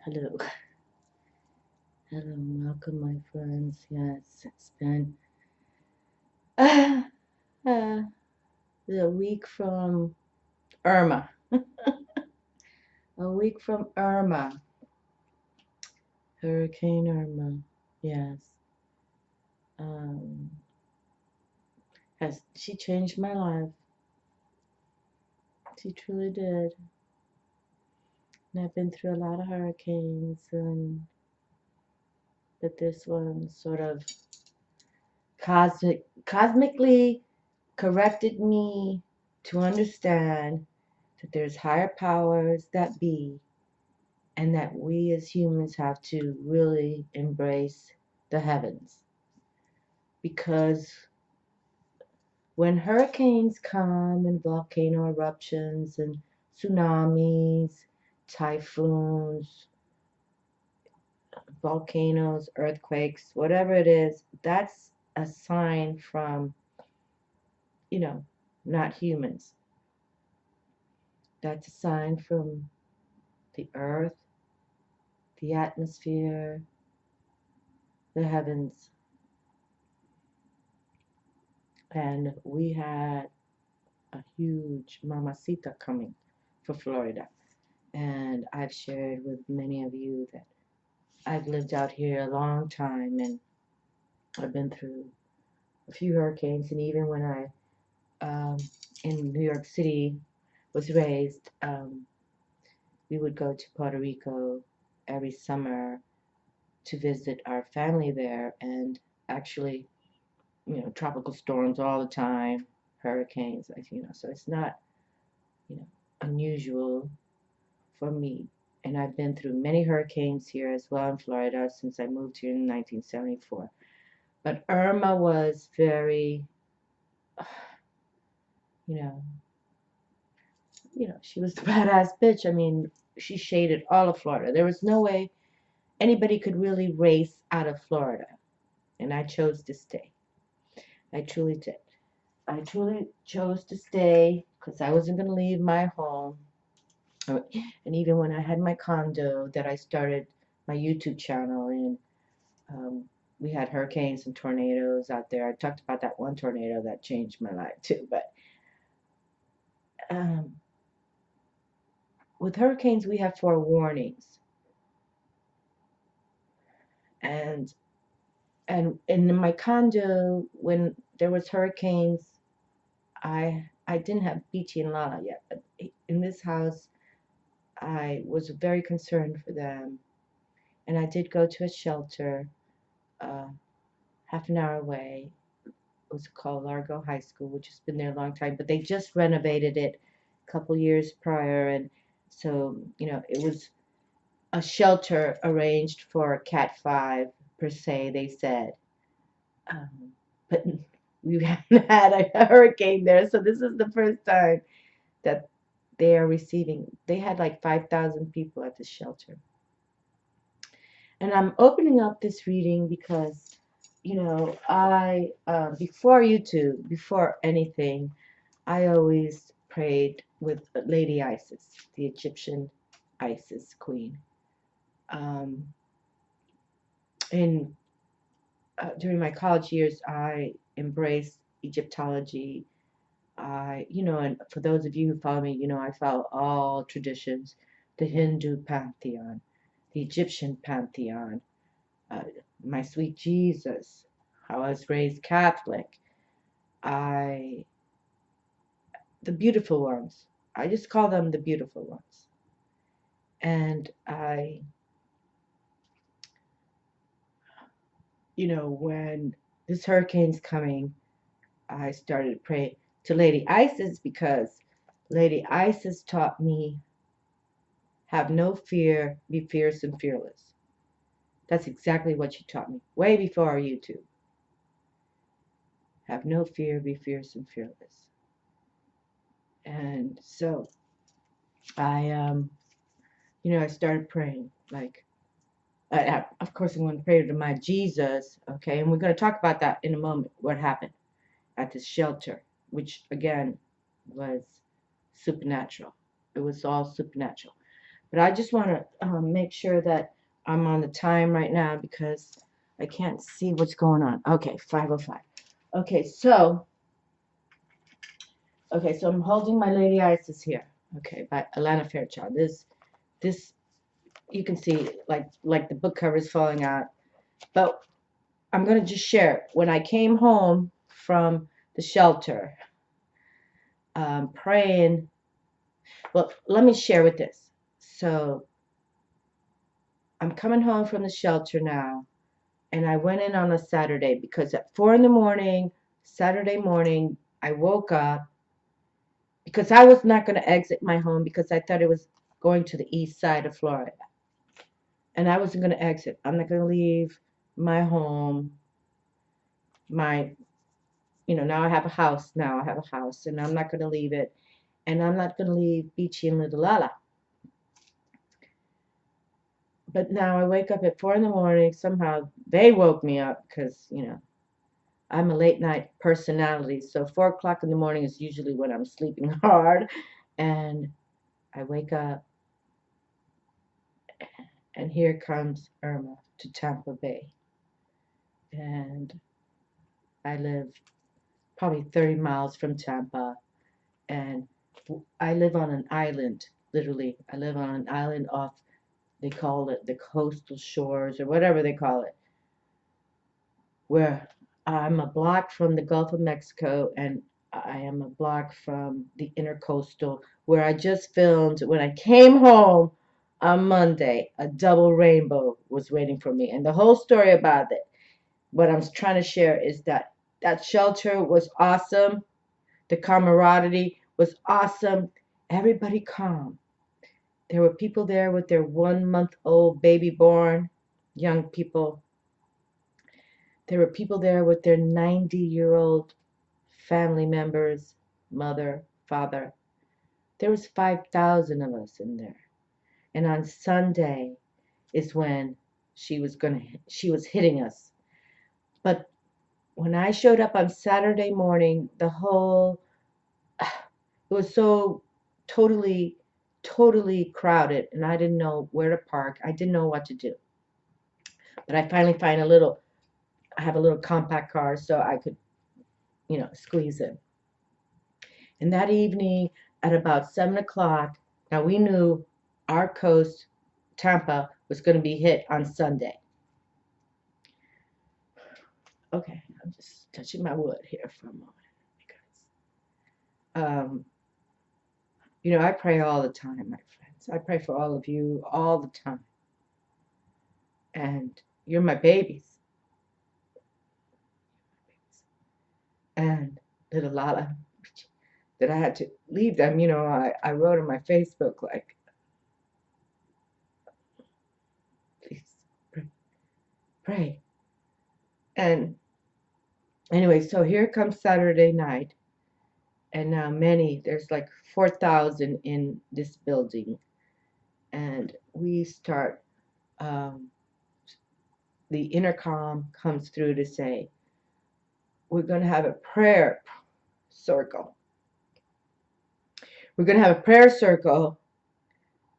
Hello. Hello, welcome, my friends. Yes, it's been uh, uh, a week from Irma. A week from Irma. Hurricane Irma. Yes. Um, has she changed my life? She truly did. And I've been through a lot of hurricanes, but this one sort of cosmically corrected me to understand that there's higher powers that be, and that we as humans have to really embrace the heavens. Because when hurricanes come and volcano eruptions and tsunamis, typhoons, volcanoes, earthquakes, whatever it is, that's a sign from, you know, not humans. That's a sign from the earth, the atmosphere, the heavens. And we had a huge mamacita coming for Florida. And I've shared with many of you that I've lived out here a long time, and I've been through a few hurricanes. And even when I, in New York City, was raised, we would go to Puerto Rico every summer to visit our family there. And actually, tropical storms all the time, hurricanes, so it's not, unusual for me. And I've been through many hurricanes here as well in Florida since I moved here in 1974. But Irma was very, you know, she was the badass bitch. I mean, she shaded all of Florida. There was no way anybody could really race out of Florida. And I chose to stay. I truly did. I truly chose to stay because I wasn't going to leave my home. And even when I had my condo that I started my YouTube channel in, we had hurricanes and tornadoes out there. I talked about that one tornado that changed my life too. But um, with hurricanes, we have forewarnings, and in my condo, when there was hurricanes, I didn't have Beachy and Lala yet, but in this house, I was very concerned for them, and I did go to a shelter, uh, half an hour away. It was called Largo High School, which has been there a long time, but they just renovated it a couple years prior, and so it was a shelter arranged for Cat 5 per se, they said. But we haven't had a hurricane there, so this is the first time that they are receiving. They had like 5,000 people at the shelter. And I'm opening up this reading because, I, before YouTube, before anything, I always prayed with Lady Isis, the Egyptian Isis queen. Um, and during my college years, I embraced Egyptology. And for those of you who follow me, I follow all traditions: the Hindu pantheon, the Egyptian pantheon, uh, my sweet Jesus. I was raised Catholic. I, the beautiful ones. I just call them the beautiful ones. And when this hurricane's coming, I started praying to Lady Isis because Lady Isis taught me, have no fear, be fierce and fearless. That's exactly what she taught me, way before our YouTube. Have no fear, be fierce and fearless. And so I started praying. Like, of course, I'm going to pray to my Jesus, okay? And we're going to talk about that in a moment, what happened at this shelter, which, again, was supernatural. It was all supernatural. But I just want to make sure that I'm on the time right now because I can't see what's going on. Okay, 5:05. Okay, so I'm holding my Lady Isis here. Okay, by Alana Fairchild. This you can see like the book cover is falling out. But I'm gonna just share. When I came home from the shelter, praying. Well, let me share with this. So I'm coming home from the shelter now, and I went in on a Saturday because at 4 in the morning, Saturday morning, I woke up because I was not going to exit my home because I thought it was going to the east side of Florida. And I wasn't going to exit. I'm not going to leave my home, now I have a house. Now I have a house, and I'm not going to leave it. And I'm not going to leave Beachy and Little Lala. But now I wake up at 4 in the morning. Somehow they woke me up because, I'm a late night personality. So 4 o'clock in the morning is usually when I'm sleeping hard. And I wake up, and here comes Irma to Tampa Bay. And I live probably 30 miles from Tampa. And I live on an island, literally. I live on an island off, they call it the coastal shores or whatever they call it, where I'm a block from the Gulf of Mexico and I am a block from the intercoastal, where I just filmed when I came home on Monday. A double rainbow was waiting for me. And the whole story about it, what I'm trying to share is that that shelter was awesome. The camaraderie was awesome. Everybody calm. There were people there with their 1-month-old baby born, young people. There were people there with their 90-year-old family members, mother, father. There was 5,000 of us in there. And on Sunday is when she was hitting us. But when I showed up on Saturday morning, it was so totally crowded, and I didn't know where to park. I didn't know what to do. But I finally find I have a little compact car so I could, squeeze in. And that evening at about 7 o'clock, now we knew our coast, Tampa, was going to be hit on Sunday. Okay, I'm just touching my wood here for a moment. Because, I pray all the time, my friends. I pray for all of you all the time. And you're my babies. And little Lala, that I had to leave them, I wrote on my Facebook, like, please pray. And anyway, so here comes Saturday night, and now there's like 4,000 in this building, and we start, the intercom comes through to say, we're going to have a prayer circle. We're going to have a prayer circle,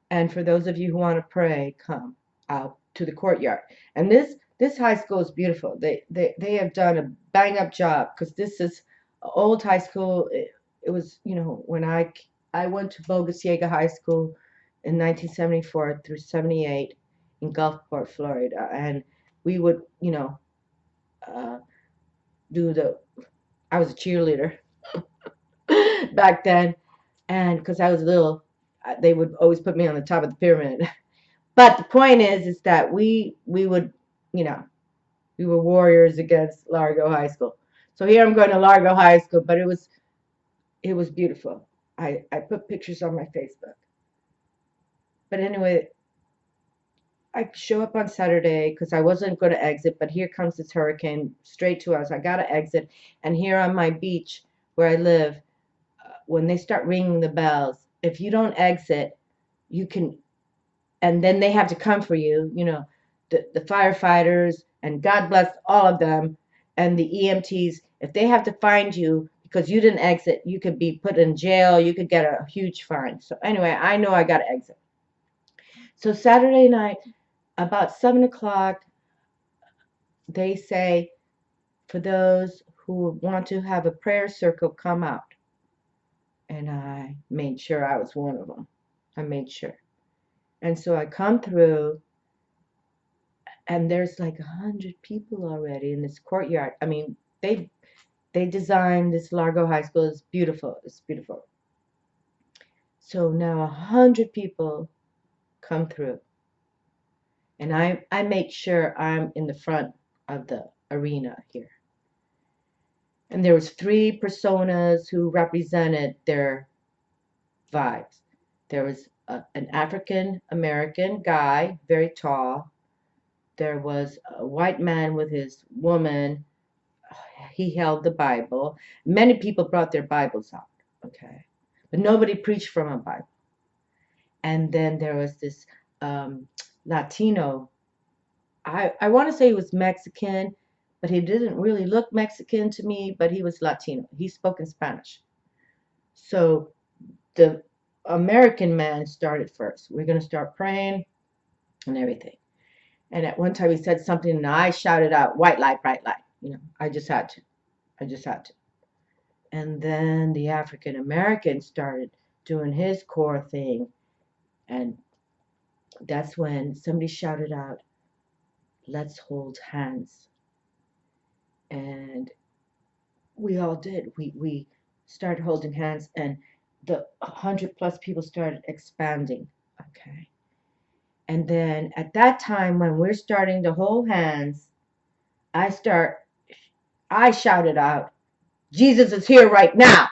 and for those of you who want to pray, come out to the courtyard. And this high school is beautiful. They have done a bang up job, because this is old high school. It was, when I went to Bogus Yeager High School in 1974 through 78 in Gulfport, Florida, and we would, I was a cheerleader back then, and because I was little, they would always put me on the top of the pyramid. But the point is that we would, we were warriors against Largo High School. So here I'm going to Largo High School, but it was beautiful. I put pictures on my Facebook. But anyway, I show up on Saturday because I wasn't going to exit, but here comes this hurricane straight to us. I got to exit. And here on my beach where I live, when they start ringing the bells, if you don't exit, you can, and then they have to come for you, the firefighters, and God bless all of them, and the EMTs. If they have to find you because you didn't exit, you could be put in jail. You could get a huge fine. So anyway, I know I got to exit. So Saturday night, about 7 o'clock, they say, for those who want to have a prayer circle, come out. And I made sure I was one of them. I made sure. And so I come through, and there's like 100 people already in this courtyard. I mean, they designed this Largo High School. It's beautiful. It's beautiful. So now 100 people come through, and I make sure I'm in the front of the arena here. And there was 3 personas who represented their vibes. There was an African American guy, very tall. There was a white man with his woman. He held the Bible. Many people brought their Bibles out, okay? But nobody preached from a Bible. And then there was this Latino. I want to say he was Mexican, but he didn't really look Mexican to me, but he was Latino. He spoke in Spanish. So the American man started first. We're going to start praying and everything. And at one time he said something, and I shouted out, white light, bright light. You know, I just had to. I just had to. And then the African American started doing his core thing. And that's when somebody shouted out, let's hold hands. And we all did. We started holding hands, and the 100+ people started expanding. Okay. And then at that time, when we're starting to hold hands, I shouted out, Jesus is here right now.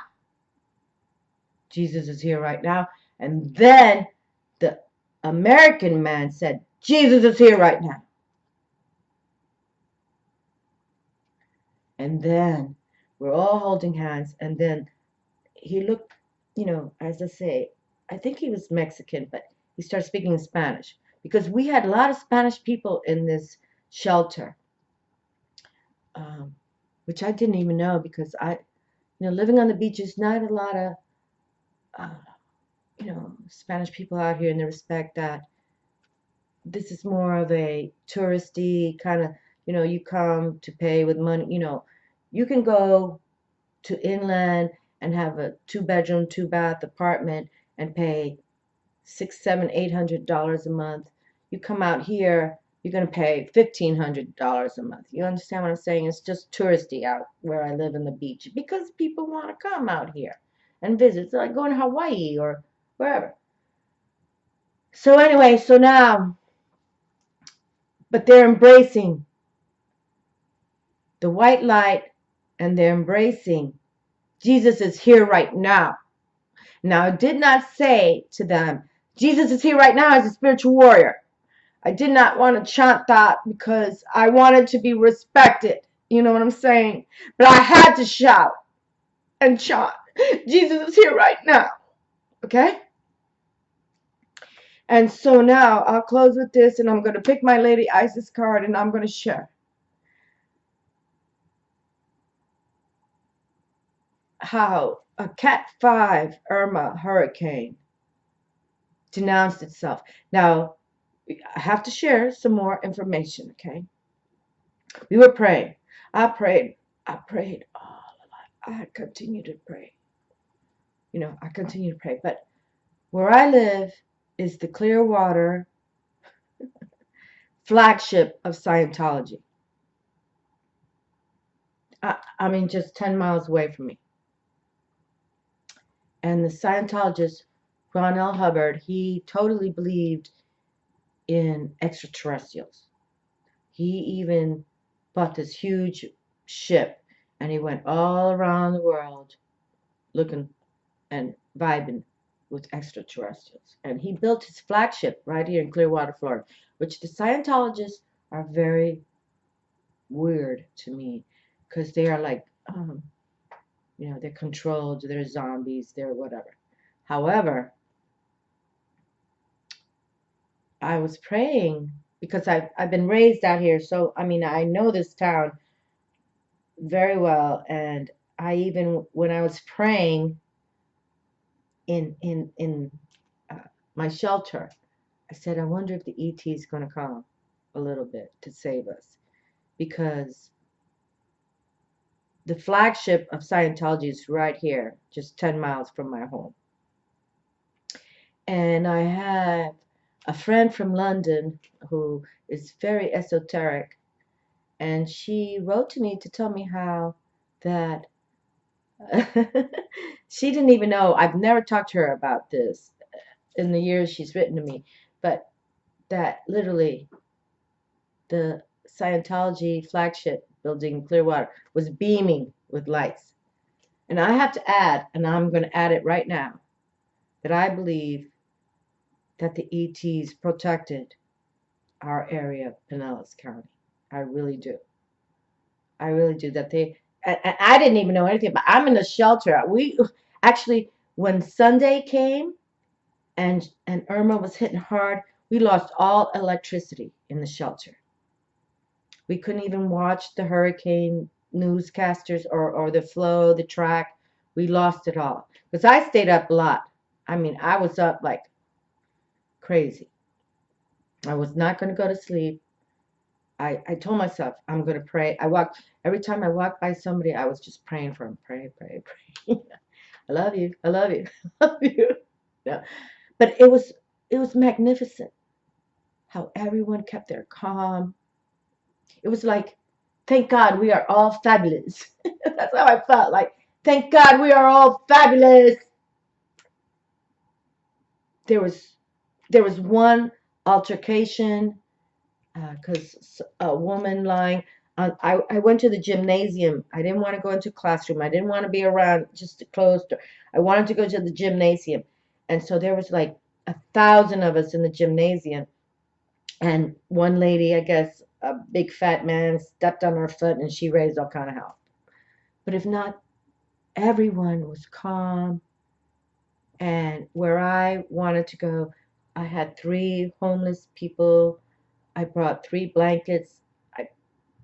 Jesus is here right now. And then the American man said, Jesus is here right now. And then we're all holding hands. And then he looked, you know, as I say, I think he was Mexican, but he started speaking in Spanish because we had a lot of Spanish people in this shelter, which I didn't even know because living on the beach is not a lot of, Spanish people out here, in the respect that this is more of a touristy kind of, you come to pay with money. You can go to inland and have a 2-bedroom, 2-bath apartment and pay $600, $700, $800 a month. You come out here, you're going to pay $1,500 a month. You understand what I'm saying? It's just touristy out where I live in the beach because people want to come out here and visit. It's like going to Hawaii or wherever. So anyway, so now, but they're embracing the white light, and they're embracing Jesus is here right now. Now, I did not say to them, Jesus is here right now as a spiritual warrior. I did not want to chant that because I wanted to be respected. You know what I'm saying? But I had to shout and chant, Jesus is here right now. Okay? And so now I'll close with this, and I'm going to pick my Lady Isis card, and I'm going to share how a Cat 5 Irma hurricane denounced itself. Now, I have to share some more information, okay? We were praying. I prayed all a lot. I continue to pray. I continue to pray. But where I live is the Clearwater flagship of Scientology. I mean, just 10 miles away from me. And the Scientologist, Ron L. Hubbard, he totally believed in extraterrestrials. He even bought this huge ship, and he went all around the world looking and vibing with extraterrestrials. And he built his flagship right here in Clearwater, Florida, which the Scientologists are very weird to me because they are like, they're controlled, they're zombies, they're whatever. However, I was praying because I've been raised out here, so I mean I know this town very well, and I even when I was praying in my shelter, I said, I wonder if the ET is going to come a little bit to save us. Because the flagship of Scientology is right here, just 10 miles from my home. And I have a friend from London who is very esoteric. And she wrote to me to tell me how that she didn't even know. I've never talked to her about this in the years she's written to me. But that literally the Scientology flagship building in Clearwater was beaming with lights. And I have to add, and I'm going to add it right now, that I believe that the ETs protected our area of Pinellas County. I really do. I really do. That they, and I didn't even know anything, but I'm in the shelter. We actually, when Sunday came and Irma was hitting hard, we lost all electricity in the shelter. We couldn't even watch the hurricane newscasters or the flow, the track. We lost it all. Because I stayed up a lot. I mean, I was up like crazy. I was not going to go to sleep. I told myself, I'm going to pray. Every time I walked by somebody, I was just praying for them. Pray, pray, pray. I love you. I love you. I love you. Yeah. But it was magnificent how everyone kept their calm. It was like, thank God we are all fabulous. That's how I felt. Like, thank God we are all fabulous. There was one altercation because a woman lying. I went to the gymnasium. I didn't want to go into classroom. I didn't want to be around just a closed door. I wanted to go to the gymnasium. And so there was like 1,000 of us in the gymnasium. And one lady, I guess, a big fat man, stepped on her foot and she raised all kind of hell. But if not, everyone was calm. And where I wanted to go, I had 3 homeless people. I brought 3 blankets. I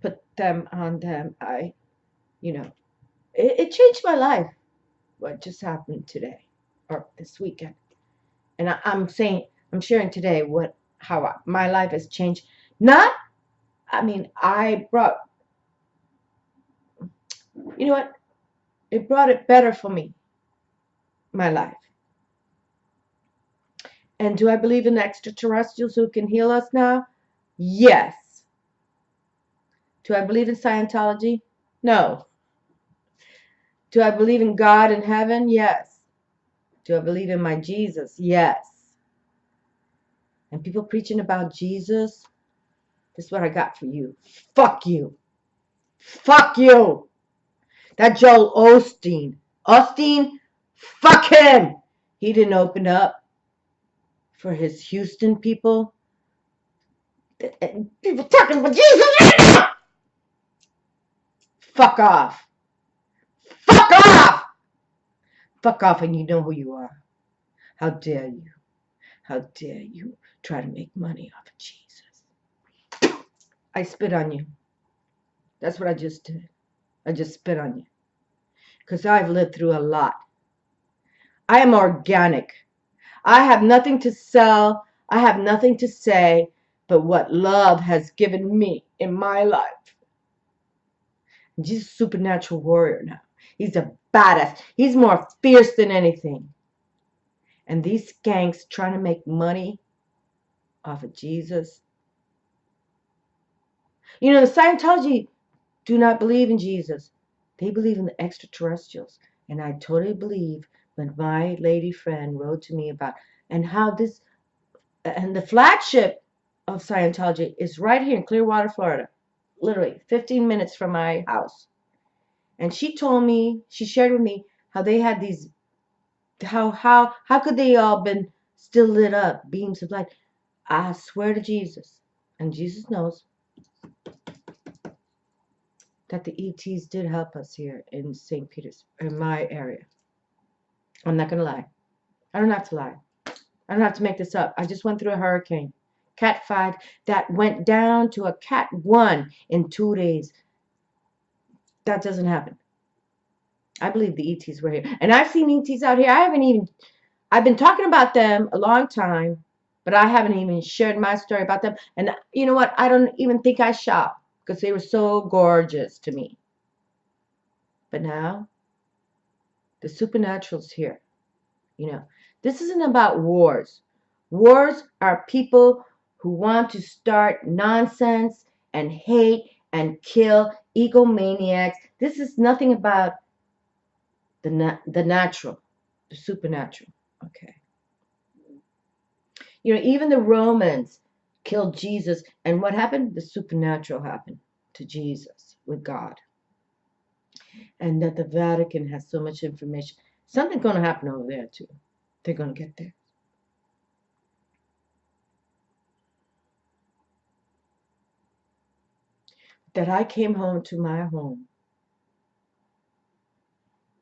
put them on them. It changed my life. What just happened today or this weekend. And I'm sharing today how my life has changed. I brought, you know what? It brought it better for me, my life. And do I believe in extraterrestrials who can heal us now? Yes. Do I believe in Scientology? No. Do I believe in God in heaven? Yes. Do I believe in my Jesus? Yes. And people preaching about Jesus, this is what I got for you. Fuck you. Fuck you. That Joel Osteen. Fuck him. He didn't open up for his Houston people. People talking about Jesus. Fuck off. Fuck off. Fuck off, and you know who you are. How dare you? How dare you try to make money off of Jesus? I spit on you. That's what I just did. I just spit on you. Because I've lived through a lot. I am organic. I have nothing to sell. I have nothing to say but what love has given me in my life. Jesus is a supernatural warrior now. He's a badass. He's more fierce than anything. And these skanks trying to make money off of Jesus. You know, the Scientology do not believe in Jesus. They believe in the extraterrestrials. And I totally believe when my lady friend wrote to me about, and how this, and the flagship of Scientology is right here in Clearwater, Florida. Literally 15 minutes from my house. And she told me, she shared with me how they had these, how could they all been still lit up, beams of light. I swear to Jesus, and Jesus knows, that the ETs did help us here in St. Peter's, in my area. I'm not going to lie. I don't have to lie. I don't have to make this up. I just went through a hurricane. Cat 5 that went down to a Cat 1 in 2 days. That doesn't happen. I believe the ETs were here. And I've seen ETs out here. I've been talking about them a long time, but But I haven't even shared my story about them. And you know what? I don't even think I shall, because they were so gorgeous to me. But now, the supernatural's here. You know, this isn't about wars. Wars are people who want to start nonsense and hate and kill, egomaniacs. This is nothing about the natural, the supernatural. Okay. You know, even the Romans killed Jesus. And what happened? The supernatural happened to Jesus with God. And that the Vatican has so much information. Something's going to happen over there, too. They're going to get there. That I came home to my home,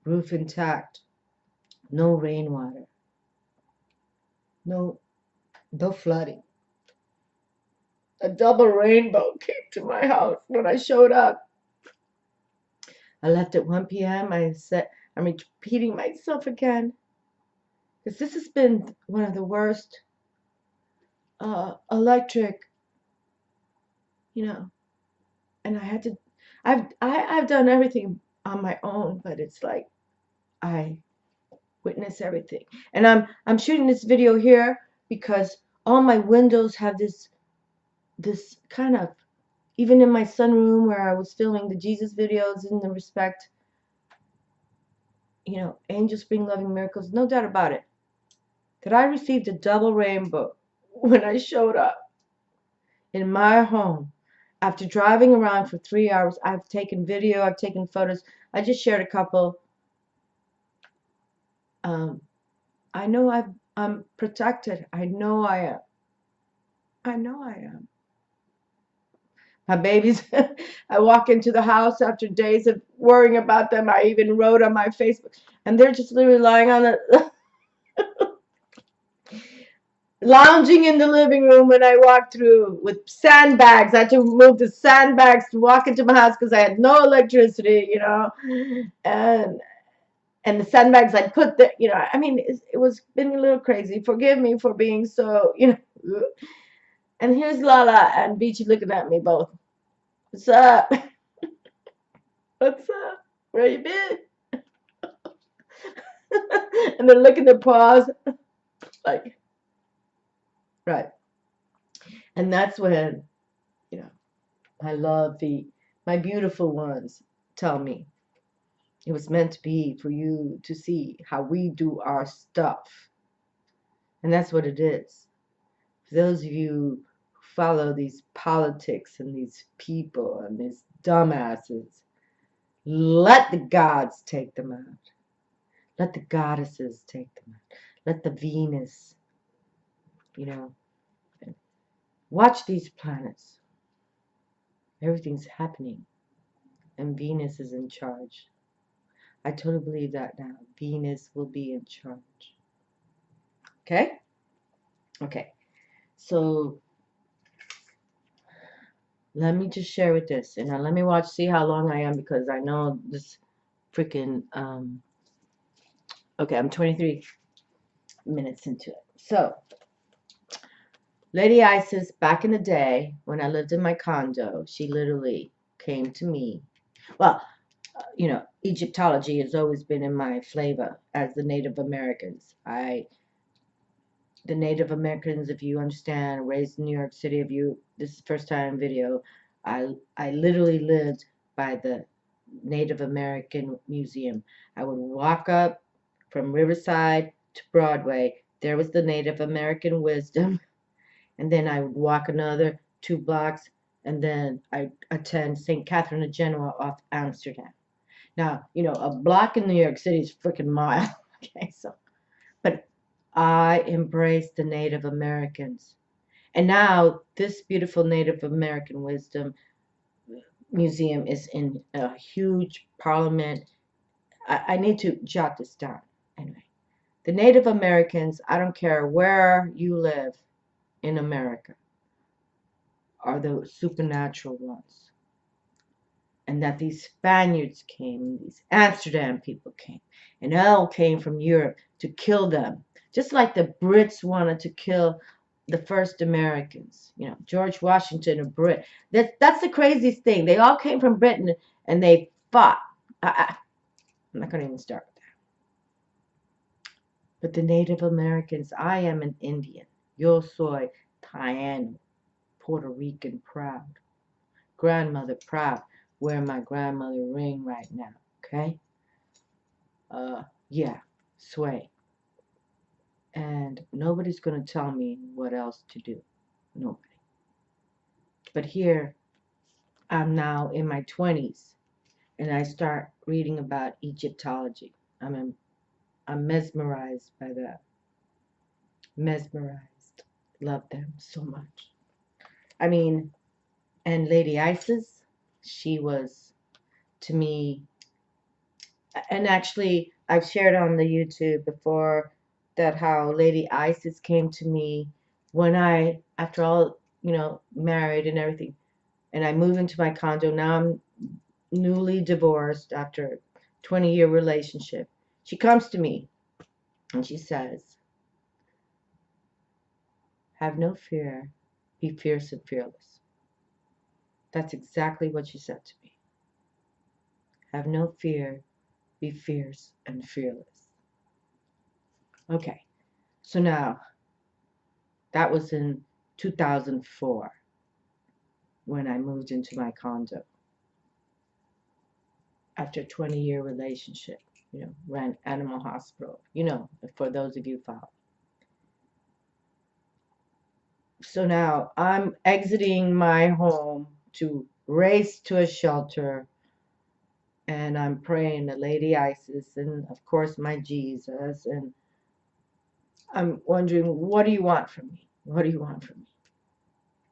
roof intact, no rainwater, no flooding. A double rainbow came to my house when I showed up. I left at 1 p.m. I said, I'm repeating myself again, because this has been one of the worst electric, you know, and I had to, I've done everything on my own, but it's like I witness everything. And I'm shooting this video here because all my windows have this kind of, even in my sunroom where I was filming the Jesus videos, in the respect, you know, angels bring loving miracles, no doubt about it, that I received a double rainbow when I showed up in my home. After driving around for 3 hours, I've taken video, I've taken photos. I just shared a couple. I know I'm protected. I know I am. I know I am. My babies, I walk into the house after days of worrying about them. I even wrote on my Facebook, and they're just literally lying on the, lounging in the living room when I walked through with sandbags. I had to move the sandbags to walk into my house because I had no electricity, you know, and the sandbags I put there, you know, I mean, it was been a little crazy. Forgive me for being so, you know. And here's Lala and Beachy looking at me both. What's up? What's up? Where you been? And they're licking their paws. Like, right. And that's when, you know, I love my beautiful ones tell me it was meant to be for you to see how we do our stuff. And that's what it is. For those of you who follow these politics and these people and these dumbasses, let the gods take them out. Let the goddesses take them out. Let the Venus, you know, watch these planets. Everything's happening. And Venus is in charge. I totally believe that now. Venus will be in charge. Okay? Okay. So let me just share with this. And now let me see how long I am, because I know this freaking, okay, I'm 23 minutes into it. So, Lady Isis, back in the day, when I lived in my condo, she literally came to me. Well, you know, Egyptology has always been in my flavor as the Native Americans. The Native Americans, if you understand, raised in New York City, this is first time video, I literally lived by the Native American Museum. I would walk up from Riverside to Broadway. There was the Native American wisdom. And then I would walk another 2 blocks, and then I attend St. Catherine of Genoa off Amsterdam. Now, you know, a block in New York City is freaking mile. Okay, so, but I embraced the Native Americans. And now this beautiful Native American Wisdom Museum is in a huge parliament. I need to jot this down. Anyway, the Native Americans, I don't care where you live in America, are the supernatural ones. And that these Spaniards came, these Amsterdam people came, and all came from Europe to kill them. Just like the Brits wanted to kill the first Americans. You know, George Washington, a Brit. That's the craziest thing. They all came from Britain and they fought. I'm not going to even start with that. But the Native Americans, I am an Indian. Yo soy Tayano, Puerto Rican proud. Grandmother proud. Wear my grandmother ring right now, okay? Yeah, sway. And nobody's going to tell me what else to do. Nobody. But here, I'm now in my 20s, and I start reading about Egyptology. I'm mesmerized by that. Mesmerized. Love them so much. I mean, and Lady Isis, she was, to me, and actually, I've shared on the YouTube before that how Lady Isis came to me when I, after all, you know, married and everything, and I moved into my condo. Now I'm newly divorced after a 20-year relationship. She comes to me and she says, have no fear, be fierce and fearless. That's exactly what she said to me. Have no fear, be fierce and fearless. Okay, so now, that was in 2004 when I moved into my condo after a 20-year relationship. You know, ran animal hospital, you know, for those of you follow. So now I'm exiting my home to race to a shelter, and I'm praying to Lady Isis and, of course, my Jesus, and I'm wondering, what do you want from me? What do you want from me?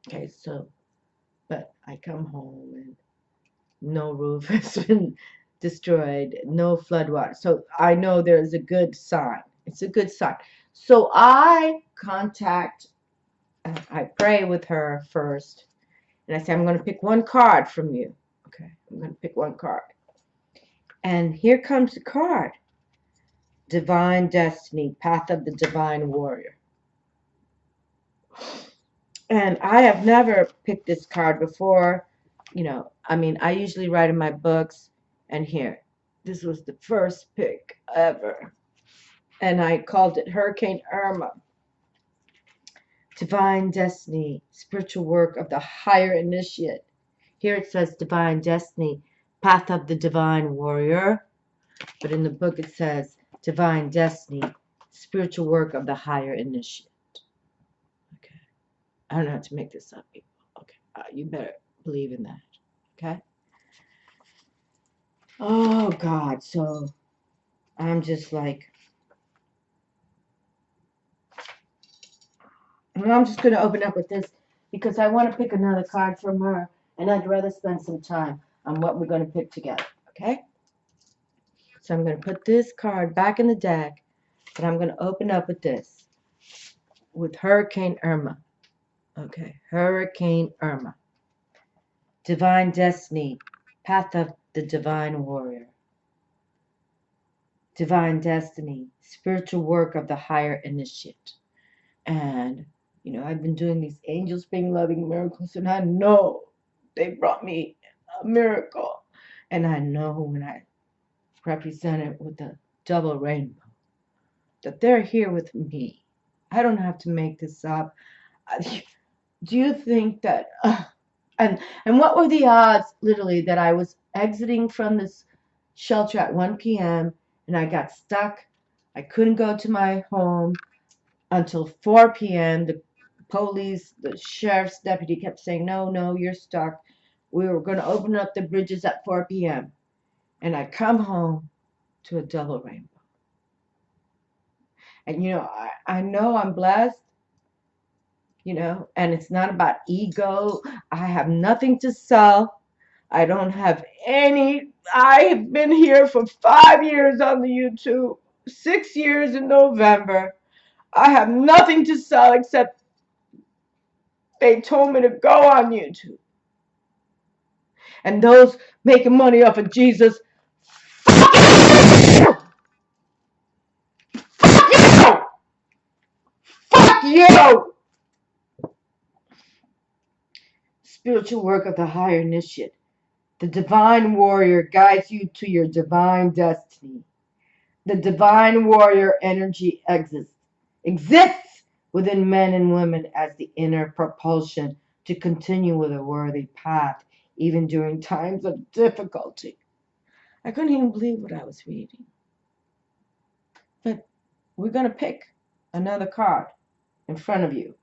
Okay, so, but I come home and no roof has been destroyed, no flood water. So I know there's a good sign. It's a good sign. So I pray with her first, and I say, I'm going to pick one card from you. Okay, I'm going to pick one card. And here comes the card. Divine Destiny, Path of the Divine Warrior. And I have never picked this card before. You know, I mean, I usually write in my books, and here, this was the first pick ever. And I called it Hurricane Irma. Divine Destiny, Spiritual Work of the Higher Initiate. Here it says Divine Destiny, Path of the Divine Warrior. But in the book it says Divine Destiny, Spiritual Work of the Higher Initiate. Okay. I don't have to make this up, people. Okay. You better believe in that. Okay. Oh, God. So I'm just like, I'm just going to open up with this because I want to pick another card from her, and I'd rather spend some time on what we're going to pick together. Okay. So I'm going to put this card back in the deck, but I'm going to open up with this, with Hurricane Irma. Okay, Hurricane Irma. Divine Destiny, Path of the Divine Warrior. Divine Destiny, Spiritual Work of the Higher Initiate. And, you know, I've been doing these angels being loving miracles, and I know they brought me a miracle. And I know when I represent it with the double rainbow, that they're here with me. I don't have to make this up. Do you think that, and what were the odds, literally, that I was exiting from this shelter at 1 p.m. and I got stuck. I couldn't go to my home until 4 p.m. The police, the sheriff's deputy kept saying, no, you're stuck. We were going to open up the bridges at 4 p.m. And I come home to a double rainbow. And, you know I'm blessed, you know, and it's not about ego. I have nothing to sell. I don't have any. I have been here for 5 years on the YouTube, 6 years in November. I have nothing to sell except they told me to go on YouTube. And those making money off of Jesus, fuck you! Fuck you! spiritual work of the higher initiate. The divine warrior guides you to your divine destiny. The divine warrior energy exists within men and women as the inner propulsion to continue with a worthy path, even during times of difficulty. I couldn't even believe what I was reading. But we're going to pick another card in front of you.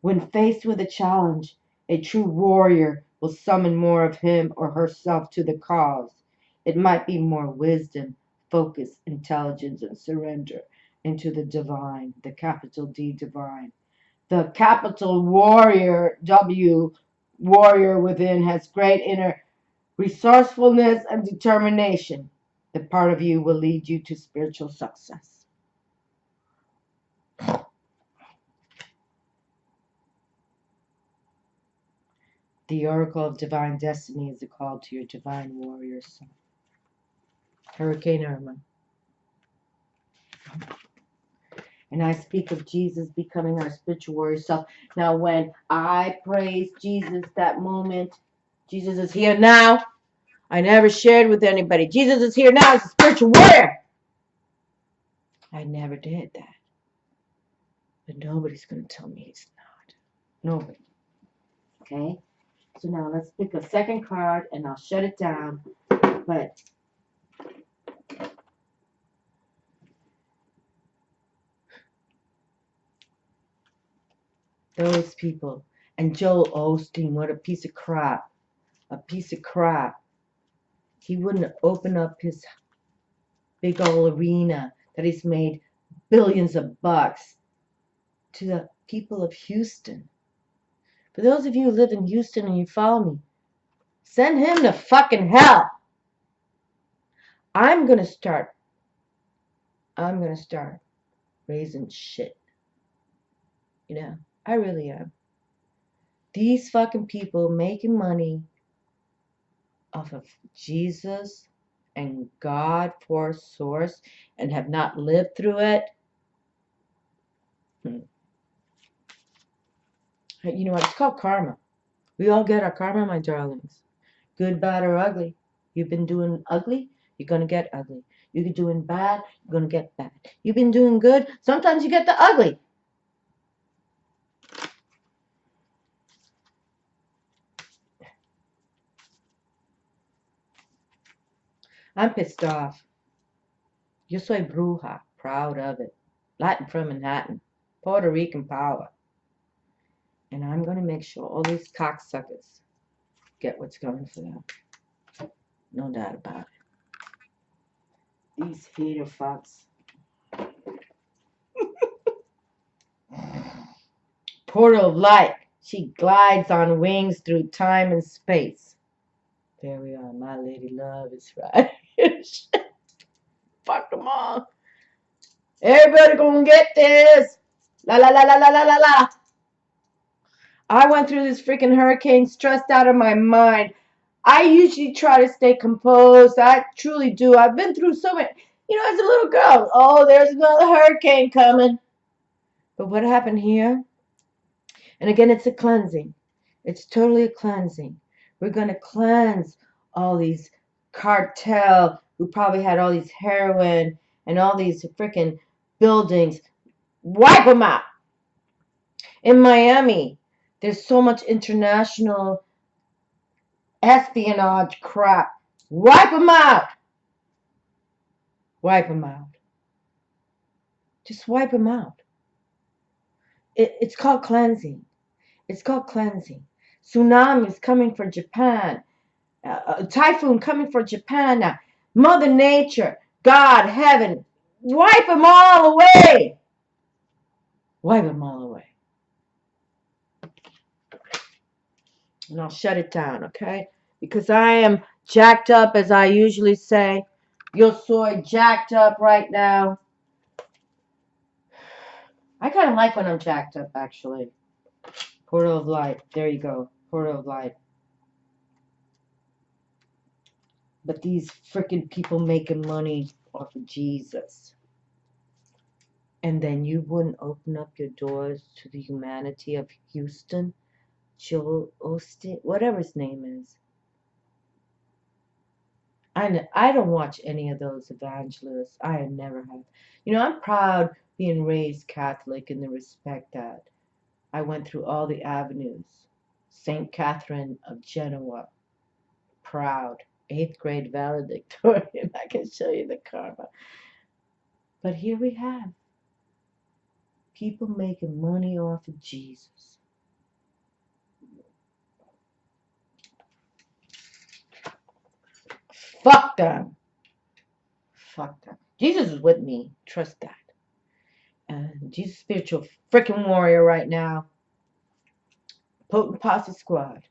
When faced with a challenge, a true warrior will summon more of him or herself to the cause. It might be more wisdom, focus, intelligence, and surrender into the divine, the capital D divine. The capital warrior, W, warrior within, has great inner resourcefulness and determination. The part of you will lead you to spiritual success. The Oracle of Divine Destiny is a call to your divine warrior self. Hurricane Irma. And I speak of Jesus becoming our spiritual warrior self. Now, when I praise Jesus, that moment, Jesus is here now. I never shared with anybody. Jesus is here now as a spiritual warrior. I never did that. But nobody's going to tell me he's not. Nobody. Okay? So now let's pick a second card and I'll shut it down. But those people. And Joel Osteen, what a piece of crap. A piece of crap. He wouldn't open up his big old arena that he's made billions of bucks to the people of Houston. For those of you who live in Houston and you follow me, send him to fucking hell. I'm gonna start raising shit. You know, I really am. These fucking people making money off of Jesus and God for source and have not lived through it. You know what? It's called karma. We all get our karma, my darlings. Good, bad, or ugly. You've been doing ugly, you're going to get ugly. You've been doing bad, you're going to get bad. You've been doing good, sometimes you get the ugly. I'm pissed off. Yo soy bruja, proud of it. Latin from Manhattan. Puerto Rican power. And I'm going to make sure all these cocksuckers get what's coming for them. No doubt about it. These hater fucks. Portal of light. She glides on wings through time and space. There we are. My lady love is right. Fuck them all. Everybody gonna get this. La la la la la la la la. I went through this freaking hurricane stressed out of my mind. I usually try to stay composed. I truly do. I've been through so many. You know, as a little girl, oh, there's another hurricane coming. But what happened here? And again, it's a cleansing. It's totally a cleansing. We're going to cleanse all these cartel who probably had all these heroin and all these freaking buildings. Wipe them out. In Miami, there's so much international espionage crap. Wipe them out. Wipe them out. Just wipe them out. It's called cleansing. It's called cleansing. Tsunamis coming for Japan. A typhoon coming for Japan now. Mother Nature, God, heaven, wipe them all away. Wipe them all away. And I'll shut it down, okay? Because I am jacked up, as I usually say. Yo soy jacked up right now. I kind of like when I'm jacked up, actually. Portal of light. There you go. Portal of light. But these freaking people making money off of Jesus. And then you wouldn't open up your doors to the humanity of Houston Joel Osteen, whatever his name is. I don't watch any of those evangelists. I never have. You know, I'm proud being raised Catholic in the respect that I went through all the avenues. St. Catherine of Genoa, proud. 8th grade valedictorian. I can show you the karma. But here we have people making money off of Jesus. Fuck them. Fuck them. Jesus is with me. Trust that. And Jesus, spiritual freaking warrior right now. Potent Posse Squad.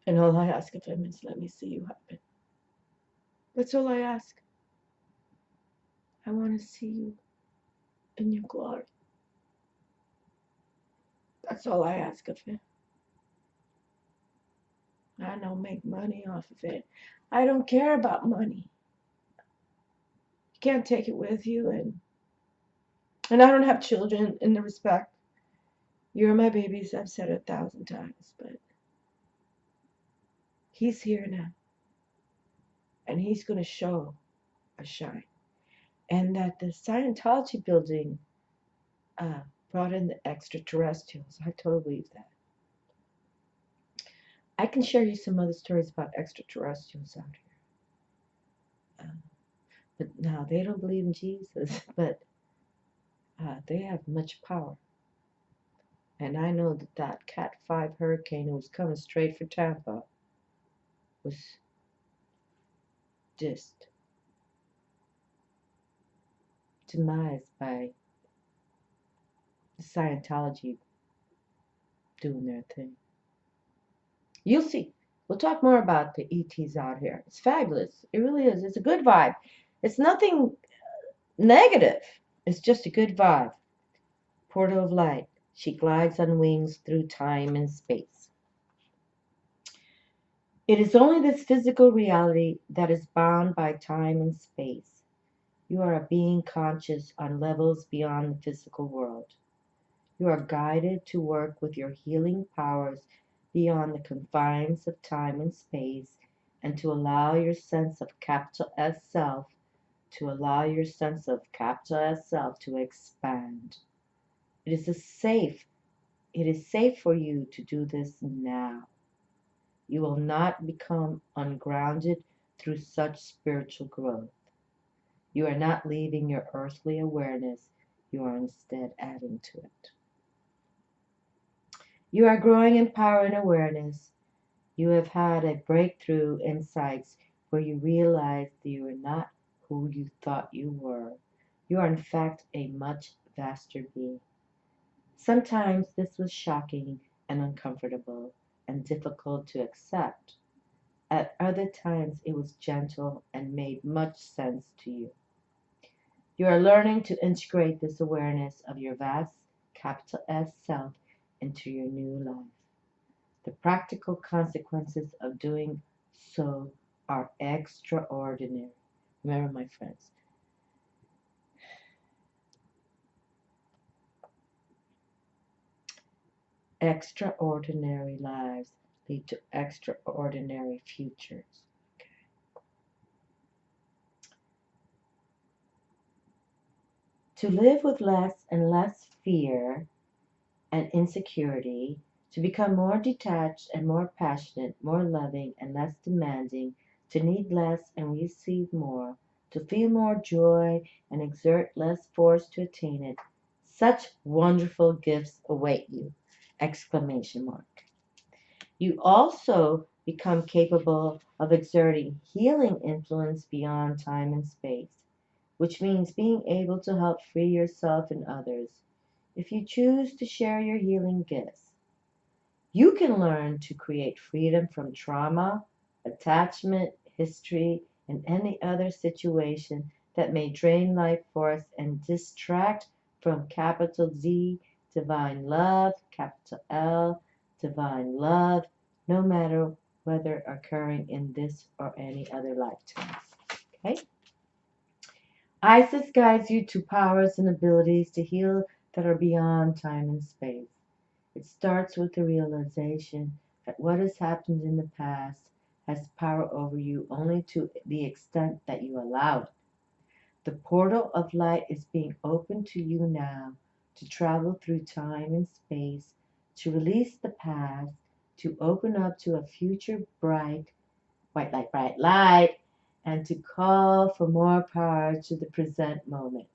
And all I ask of him is let me see you happen. That's all I ask. I want to see you in your glory. That's all I ask of him. I don't make money off of it. I don't care about money. You can't take it with you, and I don't have children in the respect. You're my babies, I've said it 1,000 times, but he's here now. And he's going to show a shine. And that the Scientology building brought in the extraterrestrials. I totally believe that. I can share you some other stories about extraterrestrials out here. But now they don't believe in Jesus, but they have much power. And I know that that Cat 5 hurricane that was coming straight for Tampa was just demised by the Scientology doing their thing. You'll see. We'll talk more about the ETs out here. It's fabulous. It really is. It's a good vibe. It's nothing negative. It's just a good vibe. Portal of light. She glides on wings through time and space. It is only this physical reality that is bound by time and space. You are a being conscious on levels beyond the physical world. You are guided to work with your healing powers beyond the confines of time and space, and to allow your sense of capital S self to expand. It is safe for you to do this now. You will not become ungrounded through such spiritual growth. You are not leaving your earthly awareness, you are instead adding to it. You are growing in power and awareness. You have had a breakthrough insights where you realize that you are not who you thought you were. You are in fact a much vaster being. Sometimes this was shocking and uncomfortable and difficult to accept. At other times it was gentle and made much sense to you. You are learning to integrate this awareness of your vast capital S self into your new life. The practical consequences of doing so are extraordinary. Remember, my friends, extraordinary lives lead to extraordinary futures. Okay. To live with less and less fear and insecurity, to become more detached and more passionate, more loving and less demanding, to need less and receive more, to feel more joy and exert less force to attain it. Such wonderful gifts await you! Exclamation mark. You also become capable of exerting healing influence beyond time and space, which means being able to help free yourself and others. If you choose to share your healing gifts, you can learn to create freedom from trauma, attachment, history, and any other situation that may drain life force and distract from capital Z, divine love, capital L, divine love, no matter whether occurring in this or any other lifetime. Okay? Isis guides you to powers and abilities to heal that are beyond time and space. It starts with the realization that what has happened in the past has power over you only to the extent that you allow it. The portal of light is being opened to you now to travel through time and space, to release the past, to open up to a future bright, bright light, and to call for more power to the present moment.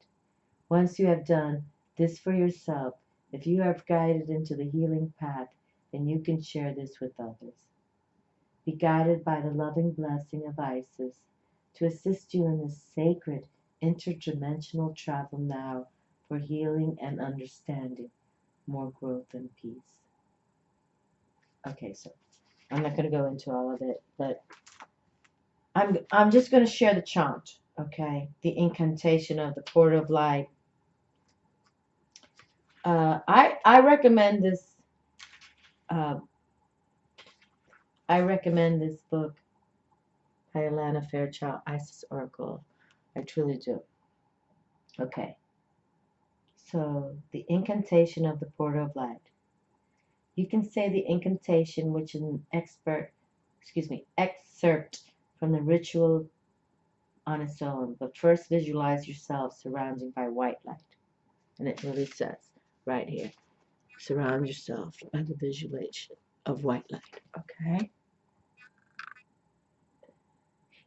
Once you have done this for yourself, if you are guided into the healing path, then you can share this with others. Be guided by the loving blessing of Isis to assist you in this sacred interdimensional travel now for healing and understanding, more growth and peace. Okay, so I'm not going to go into all of it, but I'm just going to share the chant, okay? The incantation of the portal of light. I recommend this. I recommend this book by Alana Fairchild, Isis Oracle. I truly do. Okay. So the incantation of the portal of light. You can say the incantation, which is an excerpt from the ritual on its own, but first visualize yourself surrounded by white light. And it really says right here, surround yourself by the visualization of white light. Okay.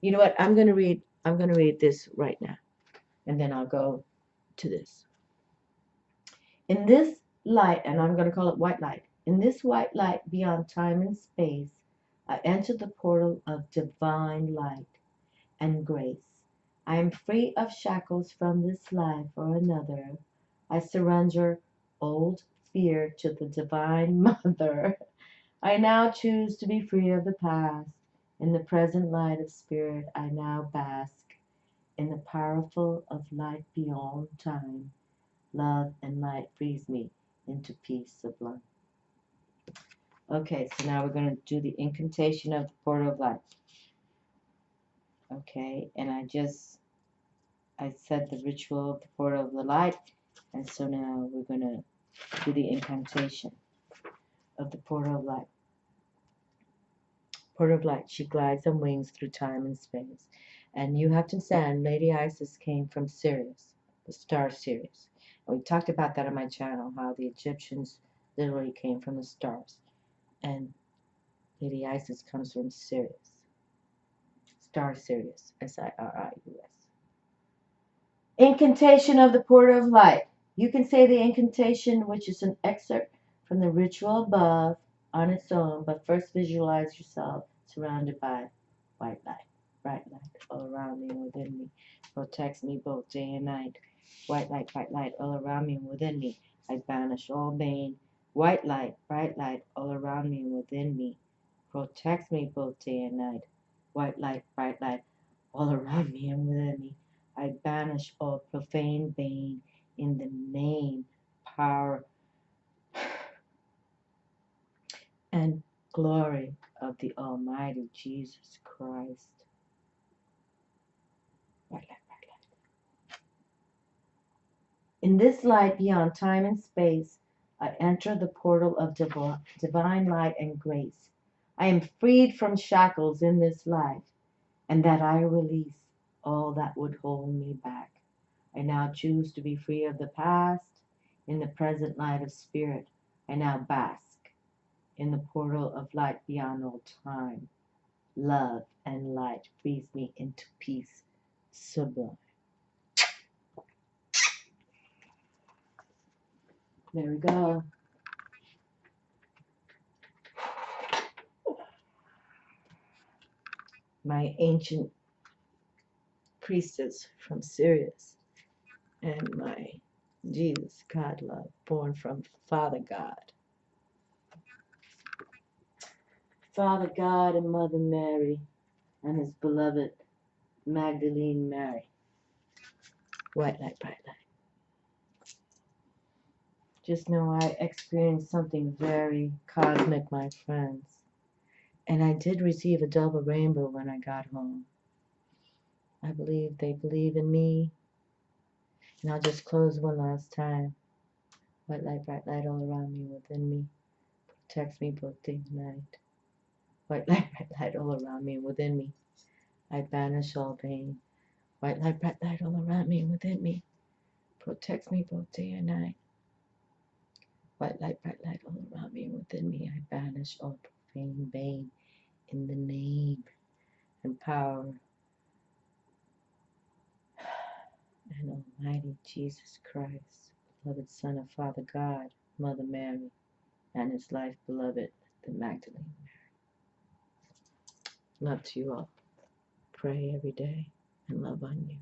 You know what? I'm gonna read this right now, and then I'll go to this. In this light, and I'm gonna call it white light. In this white light beyond time and space, I enter the portal of divine light and grace. I am free of shackles from this life or another. I surrender old fear to the Divine Mother. I now choose to be free of the past. In the present light of spirit, I now bask in the powerful of light beyond time. Love and light frees me into peace sublime. Okay, so now we're going to do the incantation of the portal of light. Okay, and I said the ritual of the portal of the light, and so now we're going to do the incantation of the portal of light. Portal of light, she glides on wings through time and space. And you have to understand, Lady Isis came from Sirius, the star Sirius. And we talked about that on my channel, how the Egyptians literally came from the stars. And Lady Isis comes from Sirius. Star Sirius, Sirius. Incantation of the portal of light. You can say the incantation, which is an excerpt from the ritual above on its own, but first visualize yourself surrounded by white light, bright light all around me and within me. Protects me both day and night. White light all around me and within me. I banish all bane. White light, bright light all around me and within me. Protects me both day and night. White light, bright light all around me and within me. I banish all profane bane in the name, power, and glory of the Almighty Jesus Christ. White light, bright light. In this light beyond time and space, I enter the portal of divine light and grace. I am freed from shackles in this light, and that I release all that would hold me back. I now choose to be free of the past. In the present light of spirit, I now bask in the portal of light beyond all time. Love and light frees me into peace sublime. There we go. My ancient priestess from Sirius and my Jesus God love, born from Father God. Father God and Mother Mary and his beloved Magdalene Mary. White light, bright light. Just know I experienced something very cosmic, my friends. And I did receive a double rainbow when I got home. I believe they believe in me. And I'll just close one last time. White light, bright light all around me, within me. protects me both day and night. White light, bright light all around me and within me. I banish all pain. White light, bright light all around me and within me. Protects me both day and night. White light, bright light all around me and within me. I banish all profane bane in the name and power and Almighty Jesus Christ, beloved Son of Father God, Mother Mary, and His life beloved, the Magdalene Mary. Love to you all. Pray every day and love on you.